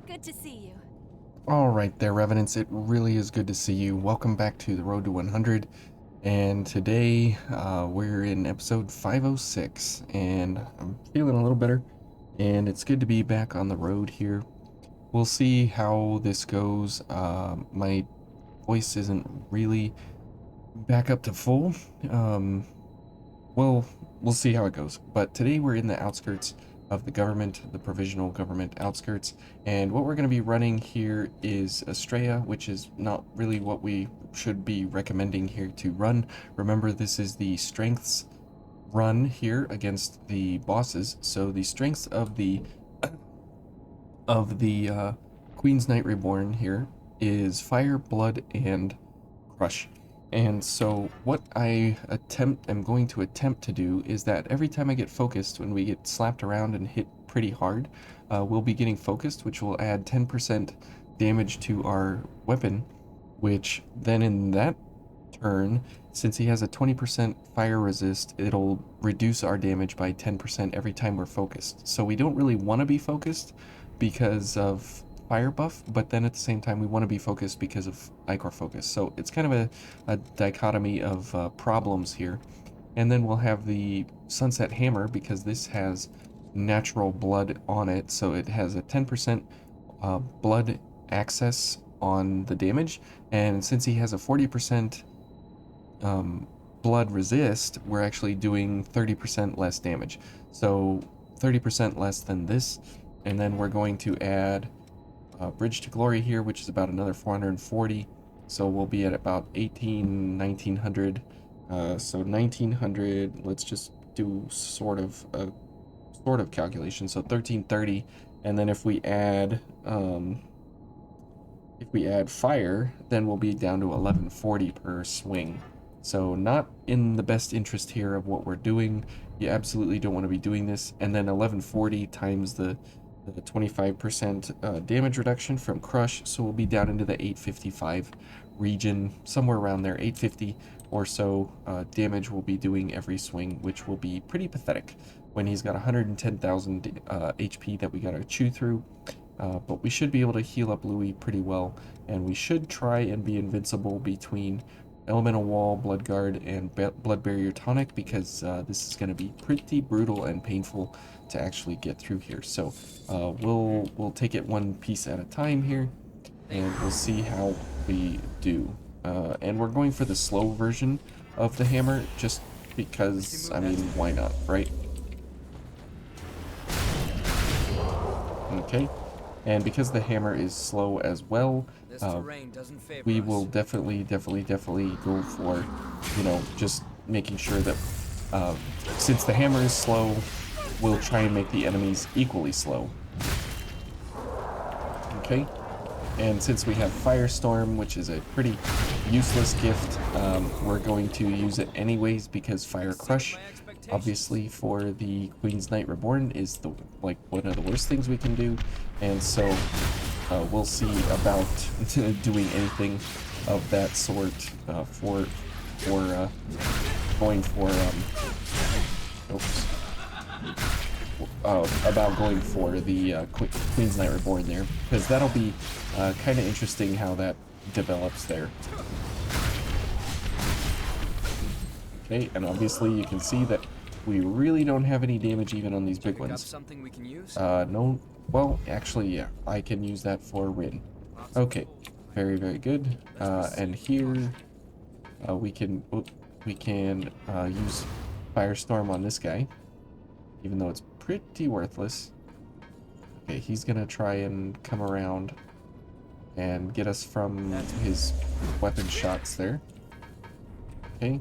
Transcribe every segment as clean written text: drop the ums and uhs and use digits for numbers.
Good to see you. All right there, Revenants. It really is good to see you. Welcome back to the Road to 100. And today we're in episode 506, and I'm feeling a little better. And it's good to be back on the road here. We'll see how this goes. My voice isn't really back up to full. Um, well, we'll see how it goes. But today we're in the outskirts of the government, the provisional government outskirts, and what we're going to be running here is Estrella, which is not really what we should be recommending here to run. Remember, this is the strengths run here against the bosses, so the strengths of the Queen's Knight Reborn here is Fire, Blood, and Crush. And so what am going to attempt to do is that every time I get focused, when we get slapped around and hit pretty hard, we'll be getting focused, which will add 10% damage to our weapon, which then in that turn, since he has a 20% fire resist, it'll reduce our damage by 10% every time we're focused. So we don't really want to be focused because of fire buff, but then at the same time we want to be focused because of Ichor focus. So it's kind of a dichotomy of problems here. And then we'll have the Sunset Hammer because this has natural blood on it, so it has a 10% blood access on the damage, and since he has a 40% blood resist, we're actually doing 30% less damage. So 30% less than this, and then we're going to add Bridge to Glory here, which is about another 440. So we'll be at about 1900. So 1900, let's just do sort of calculation. So 1330, and then if we add fire, then we'll be down to 1140 per swing. So not in the best interest here of what we're doing. You absolutely don't want to be doing this. And then 1140 times the 25% damage reduction from Crush, so we'll be down into the 855 region, somewhere around there, 850 or so damage we'll be doing every swing, which will be pretty pathetic when he's got 110,000 HP that we gotta chew through. But we should be able to heal up Louis pretty well, and we should try and be invincible between Elemental Wall, Blood Guard, and Blood Barrier Tonic, because this is going to be pretty brutal and painful to actually get through here. So we'll take it one piece at a time here, and we'll see how we do. And we're going for the slow version of the hammer, just because, I mean, why not, right? Okay. And because the hammer is slow as well, we will definitely go for, just making sure that since the hammer is slow, we'll try and make the enemies equally slow. Okay. And since we have Firestorm, which is a pretty useless gift, we're going to use it anyways because Fire Crush, obviously, for the Queen's Knight Reborn is one of the worst things we can do, and so we'll see about doing anything of that sort for going for about going for the Queen's Knight Reborn there, because that'll be kind of interesting how that develops there. Okay, and obviously you can see that we really don't have any damage even on these big ones. Something we can use? No, well, actually, yeah, I can use that for Rin. Okay, very, very good. And here we can use Firestorm on this guy, even though it's pretty worthless. Okay, he's gonna try and come around and get us from his weapon shots there. Okay.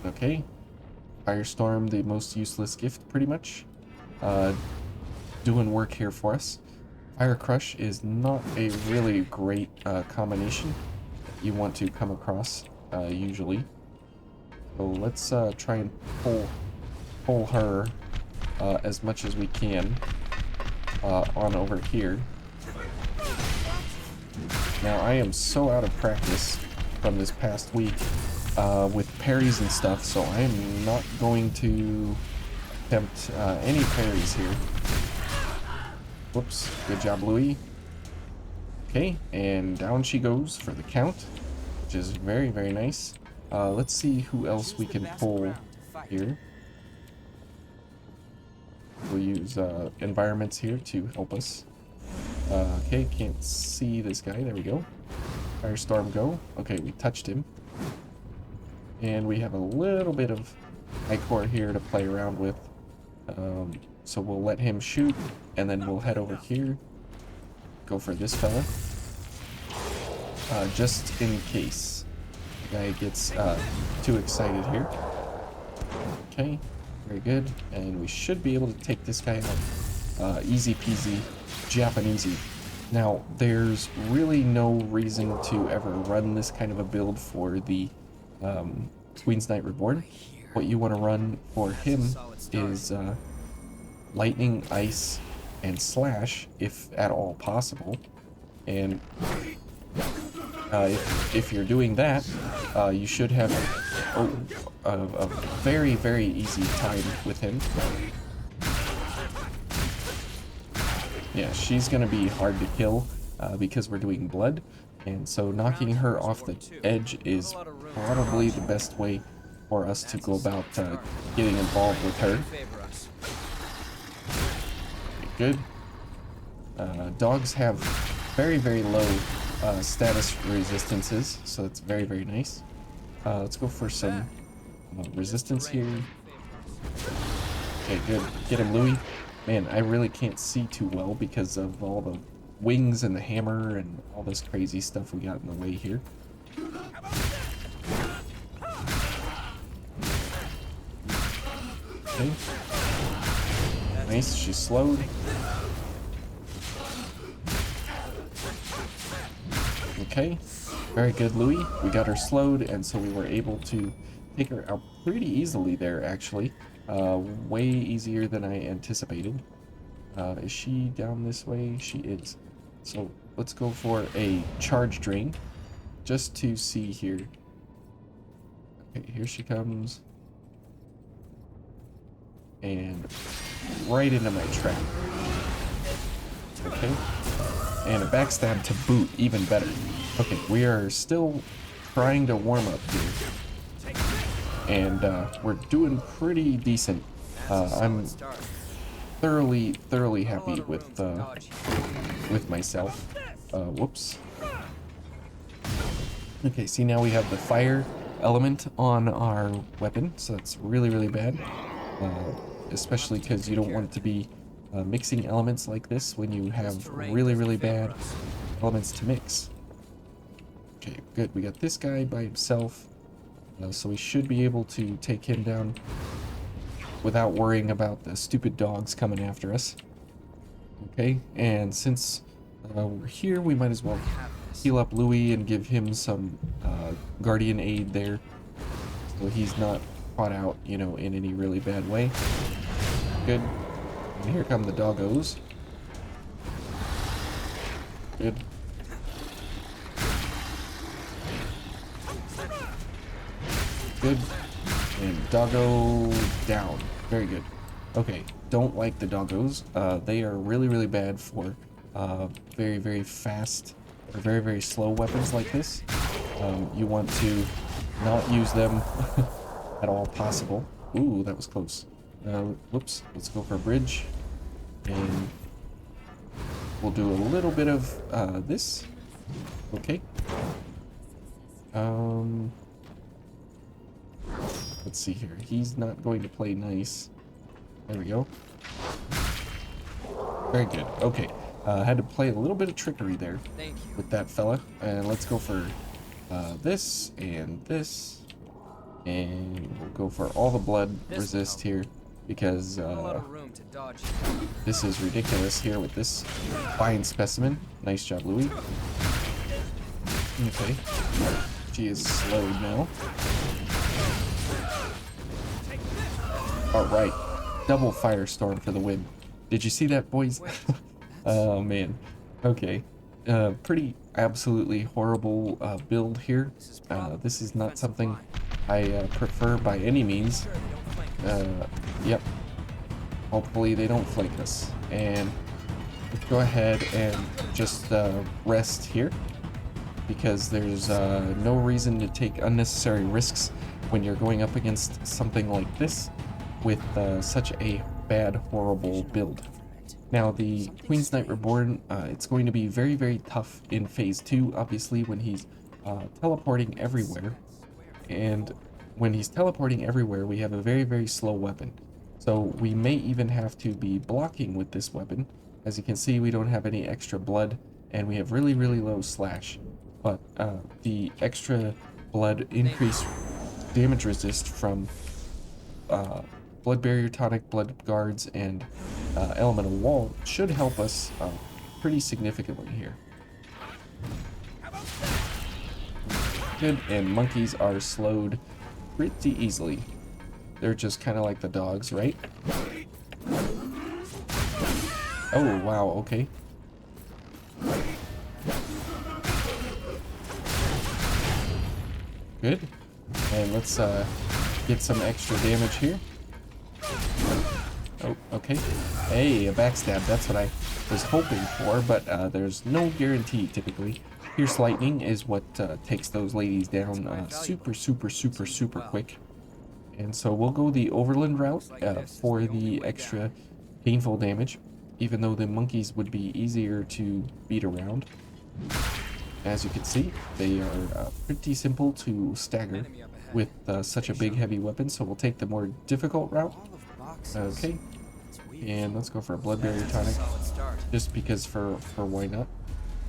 Okay. Firestorm, the most useless gift, pretty much. Doing work here for us. Fire Crush is not a really great combination that you want to come across, usually. So let's try and pull her as much as we can on over here. Now, I am so out of practice from this past week with parries and stuff, so I am not going to attempt any parries here. Whoops, good job, Louis. Okay, and down she goes for the count, which is very, very nice. Let's see who else we can pull here. We'll use environments here to help us. Okay, can't see this guy. There we go. Firestorm go. Okay, we touched him. And we have a little bit of Ichor here to play around with. So we'll let him shoot, and then we'll head over here. Go for this fella. Just in case the guy gets too excited here. Okay, very good. And we should be able to take this guy out. Easy peasy, Japanesey. Now, there's really no reason to ever run this kind of a build for the Queen's Knight Reborn. What you want to run for him is lightning, ice, and slash, if at all possible. And if you're doing that, you should have a very, very easy time with him. Yeah, she's going to be hard to kill because we're doing blood. And so knocking her off the edge is probably the best way for us to go about getting involved with her. Okay, good. Dogs have very, very low status resistances, so that's very, very nice. Let's go for some resistance here. Okay, good. Get him, Louis. Man, I really can't see too well because of all the wings and the hammer and all this crazy stuff we got in the way here. Okay. Nice, she's slowed. Okay, very good, Louis. We got her slowed, and so we were able to take her out pretty easily there, actually. Way easier than I anticipated. Is she down this way? She is. So let's go for a charge drain, just to see here. Okay, here she comes. And right into my trap. Okay. And a backstab to boot, even better. Okay, we are still trying to warm up here. And we're doing pretty decent. I'm thoroughly happy with myself. Whoops. Okay, see, now we have the fire element on our weapon, so that's really bad. Especially because you don't want to be mixing elements like this when you have really bad elements to mix. Okay, good. We got this guy by himself, so we should be able to take him down without worrying about the stupid dogs coming after us. Okay, and since we're here, we might as well heal up Louis and give him some guardian aid there, so he's not caught out, you know, in any really bad way. Good. And here come the doggos. Good. Good. And doggo down. Very good. Okay, don't like the doggos. They are really bad for very fast or very slow weapons like this. You want to not use them at all possible. Ooh, that was close. Whoops, let's go for a bridge. And we'll do a little bit of this. Okay. Let's see here. He's not going to play nice. There we go. Very good. Okay. Had to play a little bit of trickery there with that fella. And let's go for this and this. And we'll go for all the blood resist here because this is ridiculous here with this fine specimen. Nice job, Louis. Okay. She is slowed now. Alright. Double firestorm for the win. Did you see that, boys? Oh, man. Okay. Pretty absolutely horrible build here. This is not something I prefer by any means. Yep. Hopefully they don't flank us. And let's go ahead and just rest here, because there's no reason to take unnecessary risks when you're going up against something like this with such a bad, horrible build. Now, the Queen's Knight Reborn, it's going to be very, very tough in Phase 2, obviously, when he's teleporting everywhere. And when he's teleporting everywhere, we have a very, very slow weapon. So we may even have to be blocking with this weapon. As you can see, we don't have any extra blood, and we have really, really low slash. But the extra blood increase damage resist from Blood Barrier Tonic, Blood Guards, and Elemental Wall should help us pretty significantly here. Good, and monkeys are slowed pretty easily. They're just kind of like the dogs, right? Oh, wow, okay. Good. And let's get some extra damage here. Oh, okay. Hey, a backstab. That's what I was hoping for, but there's no guarantee typically. Pierce Lightning is what takes those ladies down super, super, super, super quick. And so we'll go the Overland route for the extra painful damage, even though the monkeys would be easier to beat around. As you can see, they are pretty simple to stagger with such a big heavy weapon, so we'll take the more difficult route. Okay, and let's go for a Blood Barrier Tonic, just because for why not.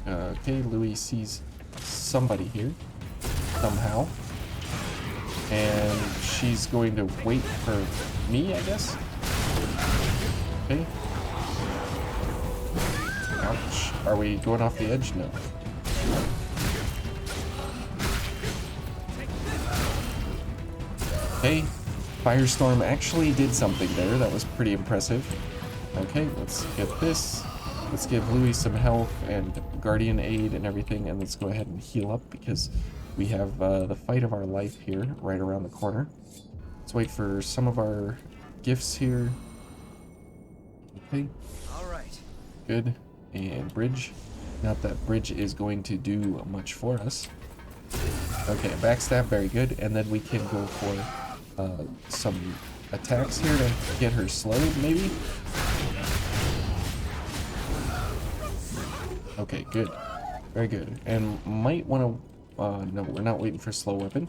Okay, Louis sees somebody here, somehow, and she's going to wait for me, I guess. Okay. Ouch. Are we going off the edge? No. Okay, Firestorm actually did something there. That was pretty impressive. Okay, let's get this. Let's give Louis some health and Guardian Aid and everything, and let's go ahead and heal up because we have the fight of our life here right around the corner. Let's wait for some of our gifts here. Okay. All right. Good. And bridge. Not that bridge is going to do much for us. Okay, backstab, very good. And then we can go for some attacks here to get her slowed, maybe? Okay, good. Very good. And might want to... no, we're not waiting for slow weapon.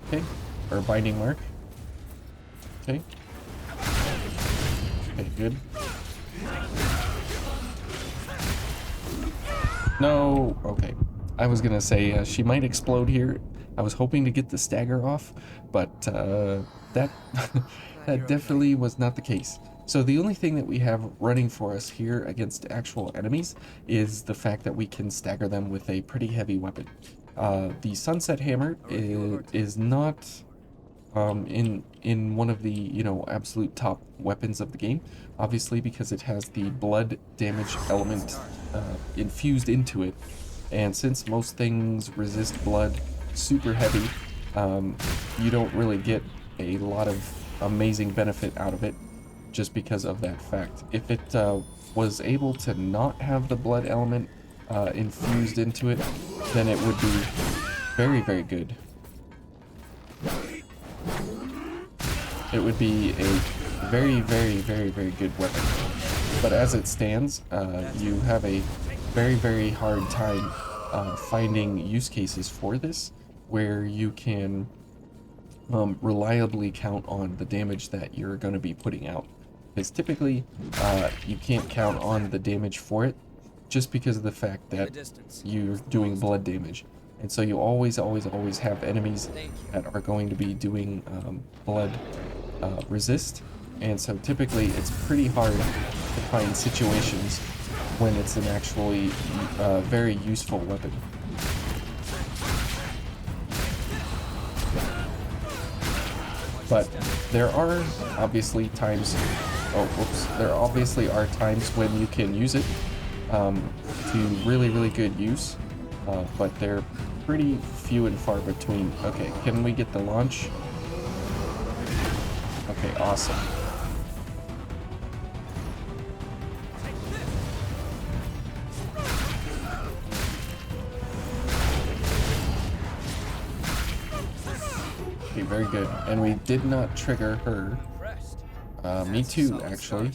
Okay. Or binding mark. Okay. Okay, good. No! Okay. I was gonna say she might explode here. I was hoping to get the stagger off, but that that definitely was not the case. So the only thing that we have running for us here against actual enemies is the fact that we can stagger them with a pretty heavy weapon. The Sunset Hammer is not in one of the, you know, absolute top weapons of the game, obviously, because it has the blood damage element infused into it. And since most things resist blood super heavy, you don't really get a lot of amazing benefit out of it just because of that fact. If it was able to not have the blood element infused into it, then it would be very, very good. It would be a very, very, very, very good weapon. But as it stands, you have a very, very hard time finding use cases for this where you can reliably count on the damage that you're going to be putting out. Because typically, you can't count on the damage for it just because of the fact that you're doing blood damage. And so you always, always, always have enemies that are going to be doing blood resist. And so typically it's pretty hard to find situations when it's an actually very useful weapon. But there are obviously times, there obviously are times when you can use it to really, really good use, but they're pretty few and far between. Okay, can we get the launch? Okay, awesome. very good. And we did not trigger her. Me too, actually.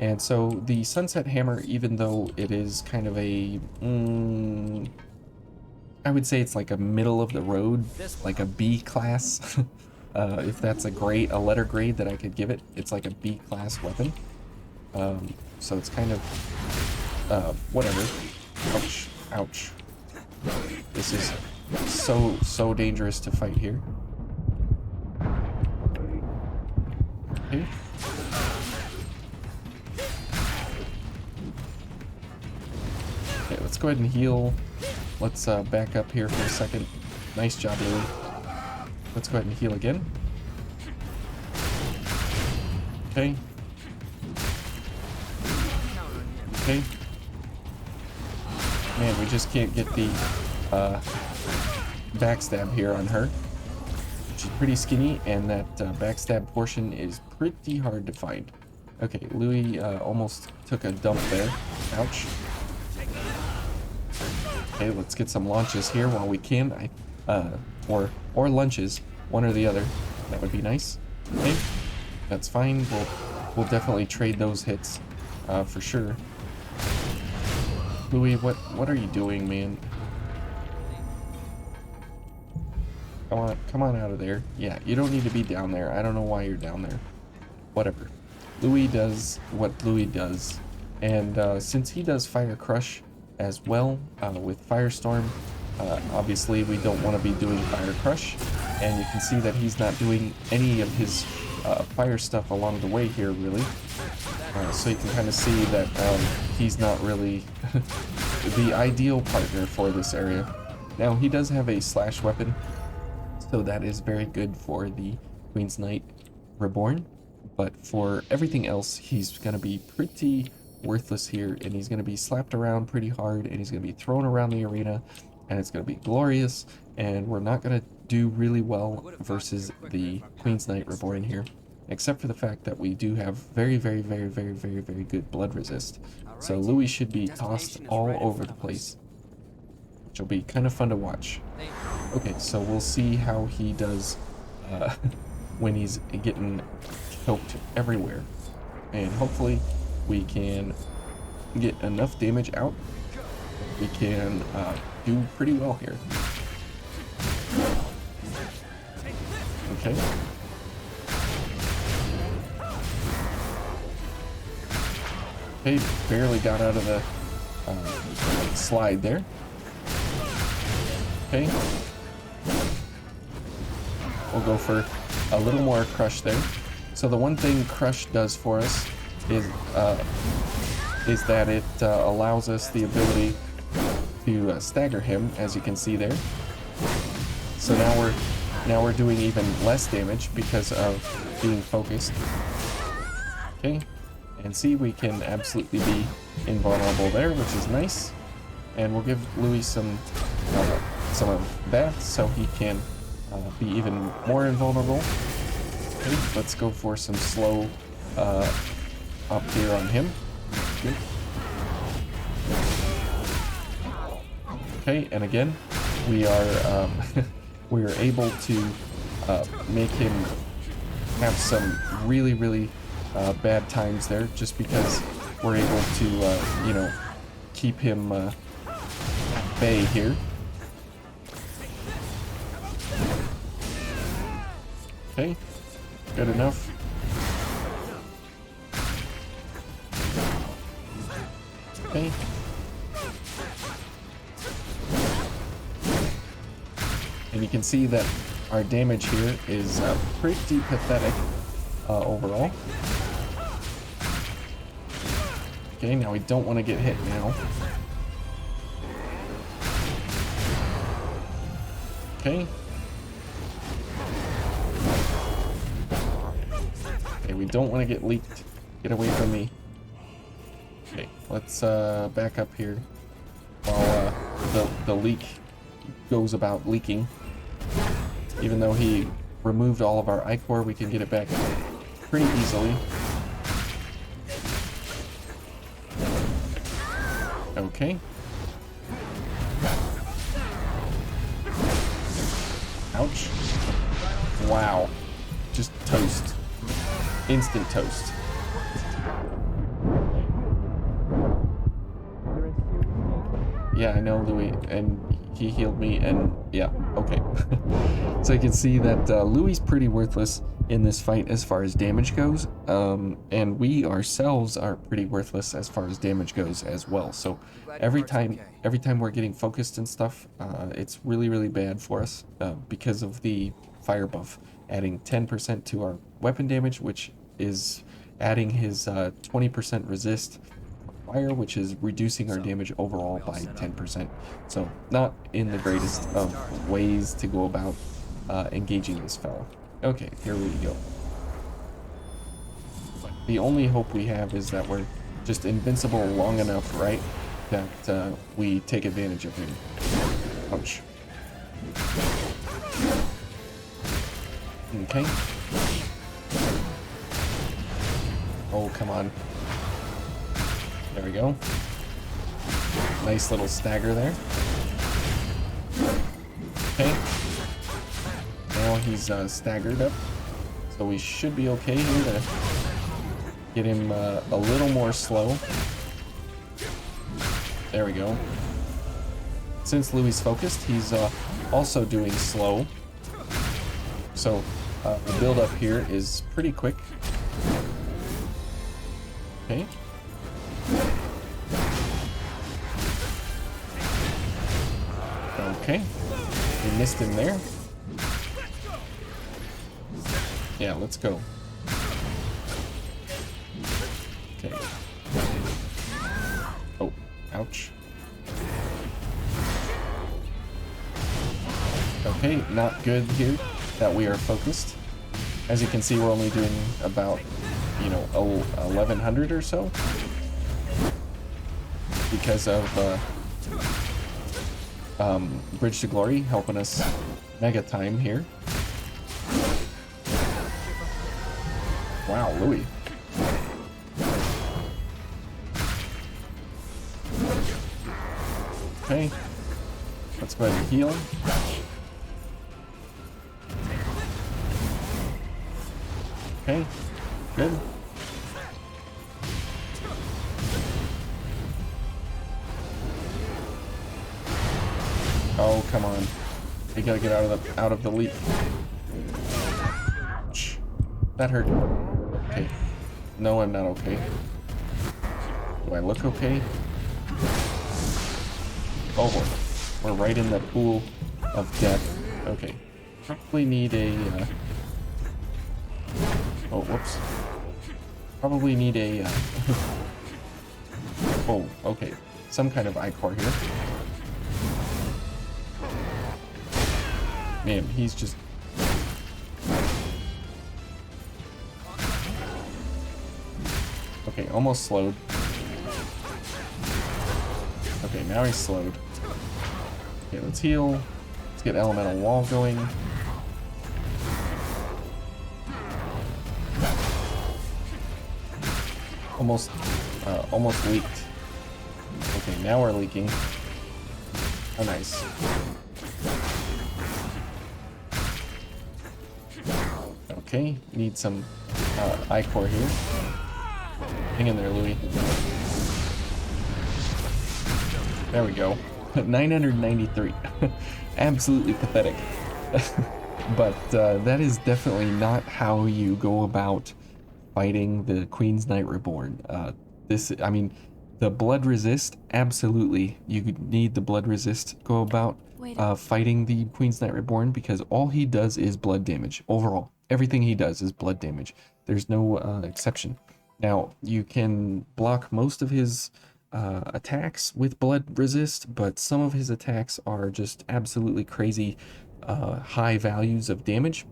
And so the Sunset Hammer, even though it is kind of a... I would say it's like a middle of the road, like a B class. If that's a letter grade that I could give it, it's like a B class weapon. So it's kind of, whatever. Ouch, ouch. This is so dangerous to fight here. Okay. Okay, let's go ahead and heal. Let's back up here for a second. Nice job, Louie. Let's go ahead and heal again. Okay. Okay. Man, we just can't get the backstab here on her. She's pretty skinny, and that backstab portion is pretty hard to find. Okay, Louie almost took a dump there. Ouch. Okay, let's get some launches here while we can. Or lunches, one or the other. That would be nice. Okay, that's fine. We'll definitely trade those hits for sure. Louie, what are you doing, man? Come on out of there. Yeah, you don't need to be down there. I don't know why you're down there. Whatever. Louie does what Louie does, and since he does Fire Crush as well with Firestorm, obviously we don't want to be doing Fire Crush, and you can see that he's not doing any of his fire stuff along the way here, really. So you can kind of see that he's not really the ideal partner for this area. Now, he does have a slash weapon, so that is very good for the Queen's Knight Reborn, but for everything else, he's going to be pretty worthless here, and he's going to be slapped around pretty hard, and he's going to be thrown around the arena, and it's going to be glorious, and we're not going to do really well versus the Queen's Knight Reborn here, except for the fact that we do have very good blood resist. So Louie should be tossed all over the place, which will be kind of fun to watch. Okay, so we'll see how he does when he's getting choked everywhere, and hopefully we can get enough damage out. We can do pretty well here. Okay. Okay, barely got out of the slide there. Okay. We'll go for a little more crush there. So the one thing crush does for us is that it allows us the ability to stagger him, as you can see there. So now we're doing even less damage because of being focused. Okay, and see, we can absolutely be invulnerable there, which is nice. And we'll give Louie some of that so he can be even more invulnerable. Okay, let's go for some slow up here on him. Good. Okay, and again, we are we are able to make him have some really bad times there, just because we're able to you know, keep him at bay here. Okay, good enough. Okay. And you can see that our damage here is pretty pathetic overall. Okay, now we don't want to get hit now. Okay. Okay, we don't want to get leaked. Get away from me. Okay, let's back up here while the leak goes about leaking. Even though he removed all of our ichor, we can get it back pretty easily. Okay. Ouch. Wow. Just toast. Instant toast. Yeah, I know, Louis, and he healed me, and yeah, okay. So you can see that Louis is pretty worthless in this fight as far as damage goes, and we ourselves are pretty worthless as far as damage goes as well. So every time we're getting focused and stuff, it's really, really bad for us because of the fire buff, adding 10% to our weapon damage, which is adding his 20% resist fire, which is reducing our damage overall by 10%. So not in the greatest of ways to go about engaging this fella. Okay, here we go. The only hope we have is that we're just invincible long enough, right, that we take advantage of him. Ouch. Okay. Oh, come on. There we go. Nice little stagger there. Okay. Now he's staggered up. So we should be okay here to get him a little more slow. There we go. Since Louis focused, he's also doing slow. So the build up here is pretty quick. Okay. Okay. We missed him there. Yeah, let's go. Okay. Oh, ouch. Okay, not good here that we are focused. As you can see, we're only doing about, you know, 1100 or so because of Bridge to Glory helping us mega time here. Wow, Louis. Okay, let's go ahead and heal. Okay, good. Oh, come on. We gotta get out of the leap. That hurt. Okay. No, I'm not okay. Do I look okay? Oh, we're right in the pool of death. Okay. Probably need a... Oh, whoops. Probably need a... Oh, okay. Some kind of I-core here. Man, he's just... Okay, almost slowed. Okay, now he's slowed. Okay, let's heal. Let's get elemental wall going. Almost leaked. Okay, now we're leaking. Oh, nice. Okay, need some I-core here. Hang in there, Louis. There we go. 993. Absolutely pathetic. But that is definitely not how you go about fighting the Queen's Knight Reborn. I mean, the blood resist, absolutely. You need the blood resist to go about fighting the Queen's Knight Reborn because all he does is blood damage. Overall, everything he does is blood damage. There's no exception. Now, you can block most of his attacks with blood resist, but some of his attacks are just absolutely crazy high values of damage.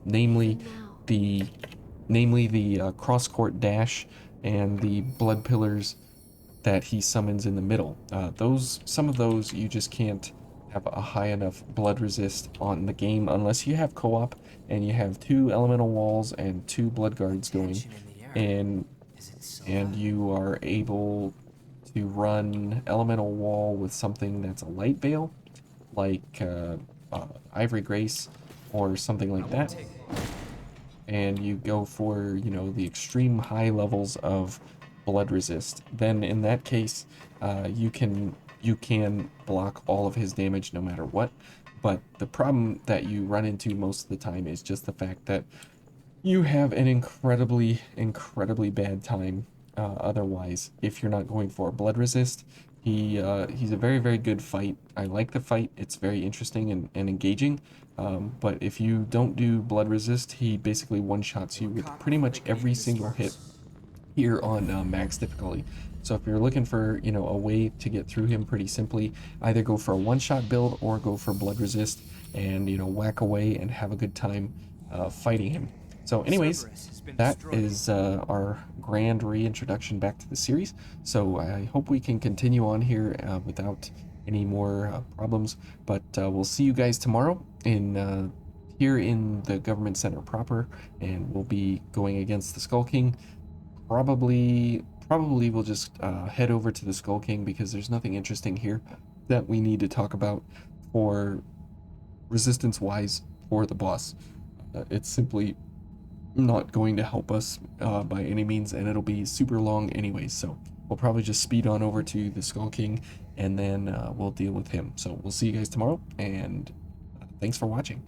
Namely the cross-court dash and the blood pillars that he summons in the middle. Some of those you just can't have a high enough blood resist on the game unless you have co-op and you have 2 elemental walls and 2 blood guards going, and you are able to run elemental wall with something that's a light veil, like Ivory Grace or something like that, and you go for, you know, the extreme high levels of blood resist, then in that case, you can block all of his damage no matter what. But the problem that you run into most of the time is just the fact that you have an incredibly bad time otherwise if you're not going for blood resist. He's a very good fight. I like the fight. It's very interesting and engaging. But if you don't do blood resist, he basically one-shots you with pretty much every single hit here on max difficulty. So if you're looking for, you know, a way to get through him pretty simply, either go for a one-shot build or go for blood resist and, you know, whack away and have a good time fighting him. So anyways, that is our grand reintroduction back to the series. So I hope we can continue on here without any more problems. But we'll see you guys tomorrow in here in the government center proper, and we'll be going against the Skull King. Probably we'll just head over to the Skull King because there's nothing interesting here that we need to talk about for resistance wise for the boss. It's simply not going to help us by any means, and it'll be super long anyways, so we'll probably just speed on over to the Skull King and then we'll deal with him. So we'll see you guys tomorrow, and thanks for watching.